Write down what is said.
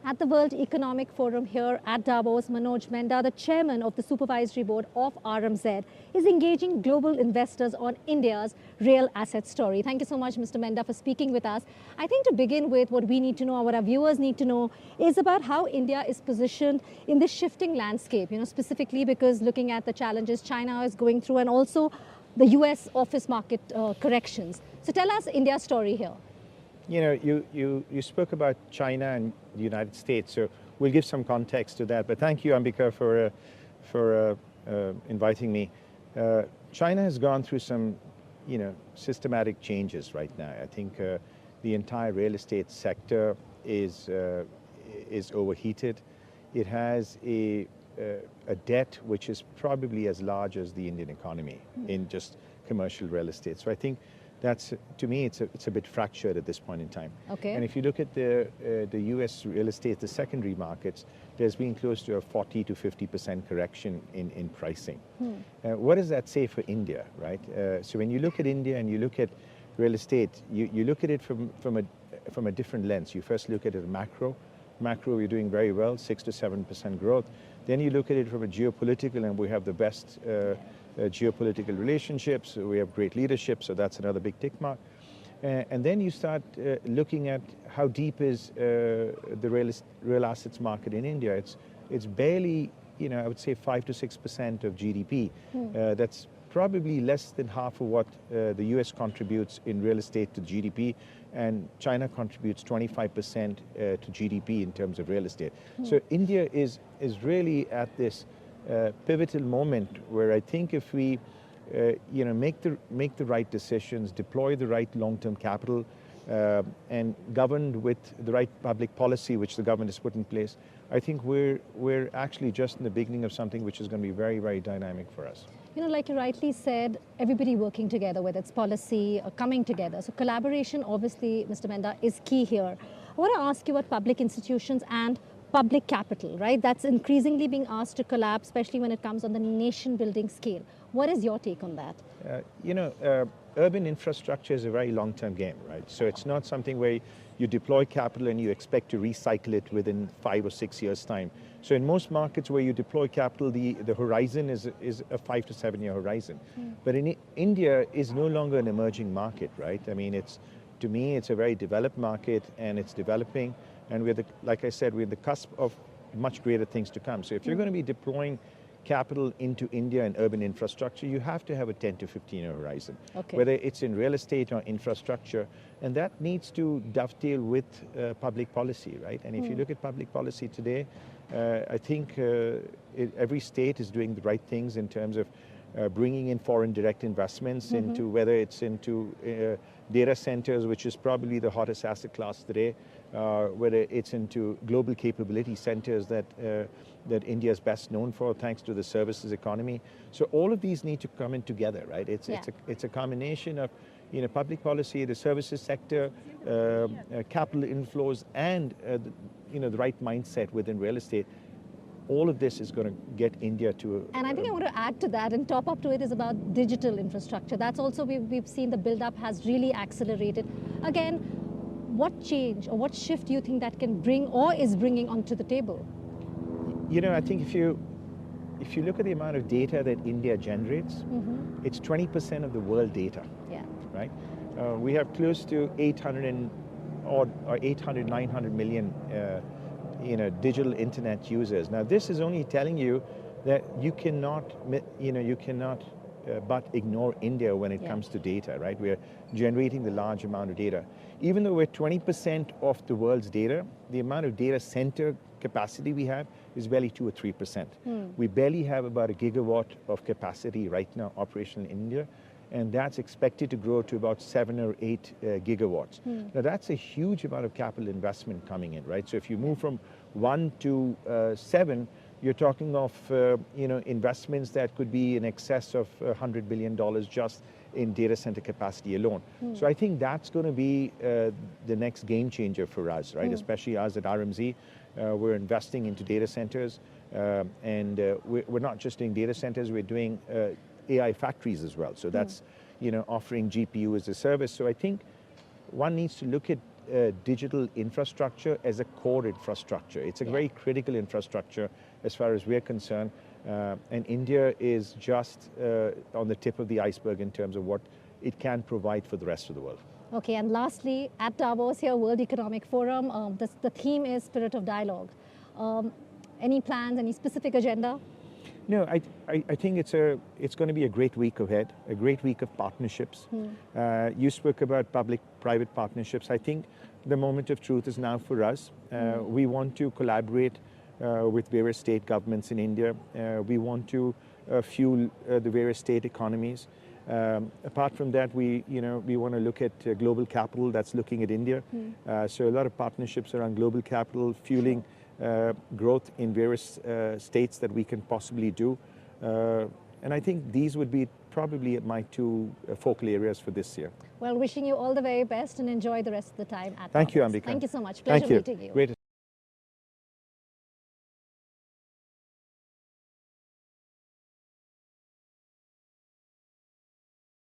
At the World Economic Forum here at Davos, Manoj Menda, the chairman of the Supervisory Board of RMZ, is engaging global investors on India's real asset story. Thank you so much, Mr. Menda, for speaking with us. I think to begin with, what we need to know, what our viewers need to know, is about how India is positioned in this shifting landscape, specifically because looking at the challenges China is going through and also the US office market corrections. So tell us India's story here. You spoke about China and the United States, so we'll give some context to that. But thank you, Ambika, for inviting me. China has gone through some, systematic changes right now. I think the entire real estate sector is overheated. It has a debt which is probably as large as the Indian economy in just commercial real estate. So I think that's, to me, it's a bit fractured at this point in time. Okay. And if you look at the U.S. real estate, the secondary markets, there's been close to a 40 to 50% correction in pricing. What does that say for India, right? So when you look at India and you look at real estate, you look at it from a different lens. You first look at it macro. Macro, we're doing very well, 6 to 7% growth. Then you look at it from a geopolitical, and we have the best geopolitical relationships. We have great leadership, so that's another big tick mark. And then you start looking at how deep is the real assets market in India. It's barely, I would say 5 to 6% of GDP. That's probably less than half of what the US contributes in real estate to GDP, and China contributes 25% to GDP in terms of real estate. So India is really at this pivotal moment where I think if we make the right decisions, deploy the right long-term capital, and governed with the right public policy which the government has put in place, I think we're actually just in the beginning of something which is going to be very, very dynamic for us. Like you rightly said, everybody working together, whether it's policy or coming together. So collaboration, obviously, Mr. Menda, is key here. I want to ask you about public institutions and public capital, right? That's increasingly being asked to collab, especially when it comes on the nation-building scale. What is your take on that? Urban infrastructure is a very long-term game, right? So it's not something where you deploy capital and you expect to recycle it within 5 or 6 years' time. So in most markets where you deploy capital, the horizon is a 5 to 7 year horizon. But in India is no longer an emerging market, right? I mean, to me, it's a very developed market and it's developing. And like I said, we're at the cusp of much greater things to come. So if you're going to be deploying capital into India and urban infrastructure, you have to have a 10 to 15 year horizon, whether it's in real estate or infrastructure. And that needs to dovetail with public policy, right? And if you look at public policy today, I think every state is doing the right things in terms of bringing in foreign direct investments into, whether it's into data centers, which is probably the hottest asset class today, whether it's into global capability centers that India is best known for, thanks to the services economy. So all of these need to come in together, right? It's a combination of public policy, the services sector, capital inflows, and the right mindset within real estate. All of this is going to get India to And I think I want to add to that, and top up to it is about digital infrastructure. That's also, we've seen the build-up has really accelerated. Again, what change or what shift do you think that can bring or is bringing onto the table? I think if you look at the amount of data that India generates, it's 20% of the world data, right? We have close to 900 million digital internet users. Now, this is only telling you that you cannot but ignore India when it comes to data, right? We're generating the large amount of data. Even though we're 20% of the world's data, the amount of data center capacity we have is barely 2 or 3%. We barely have about 1 gigawatt of capacity right now operational in India, and that's expected to grow to about 7 or 8 gigawatts. Now, that's a huge amount of capital investment coming in, right? So if you move from 1 to 7, you're talking of investments that could be in excess of $100 billion just in data center capacity alone. So I think that's going to be the next game changer for us, right? Especially us at RMZ. We're investing into data centers, and we're not just doing data centers, we're doing AI factories as well. So that's offering GPU as a service. So I think one needs to look at digital infrastructure as a core infrastructure. It's a very critical infrastructure as far as we're concerned. And India is just on the tip of the iceberg in terms of what it can provide for the rest of the world. Okay, and lastly, at Davos here, World Economic Forum, the theme is Spirit of Dialogue. Any plans, any specific agenda? No, I think it's going to be a great week ahead, a great week of partnerships. You spoke about public-private partnerships. I think the moment of truth is now for us. We want to collaborate with various state governments in India. We want to fuel the various state economies. Apart from that, we want to look at global capital that's looking at India. So a lot of partnerships around global capital, fueling growth in various states that we can possibly do. And I think these would be probably my two focal areas for this year. Well, wishing you all the very best and enjoy the rest of the time at Thank you, Davos. Ambika. Thank you so much. Pleasure meeting you. Great.